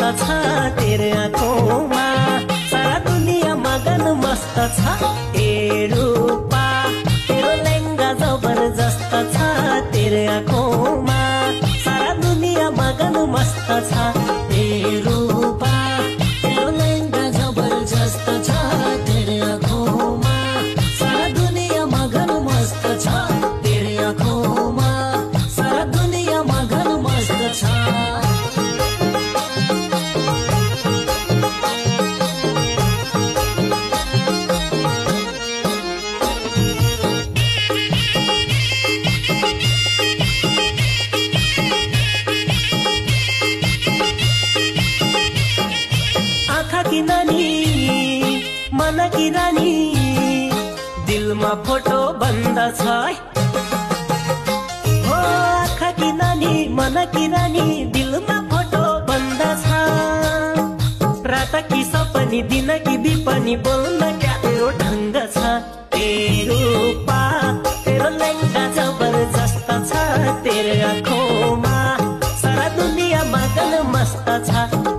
छ तेरे आँखोमा सारा दुनिया मगन मस्त छ ए रूपा तेरो लेंगा जबरजस्त छ तेरे आँखोमा सारा दुनिया मगन मस्त छ ए रूपा तेरो लेंगा जबरजस्त छ तेरे आँखोमा सारा दुनिया मगन मस्त छ तेरे आँखोमा सारा दुनिया मगन मस्त छ। की नानी मन की रानी दिलमा फोटो बन्दछ हो आँखा की नानी मन की रानी दिलमा फोटो बन्दछ रात की सपनी दिन की बिपनी बोल्न क्या तेरो ढंग छ ए रूपा तेरो लेंगा जबरजस्त छ तेरे आँखोमा सारा दुनिया मगन मस्त छ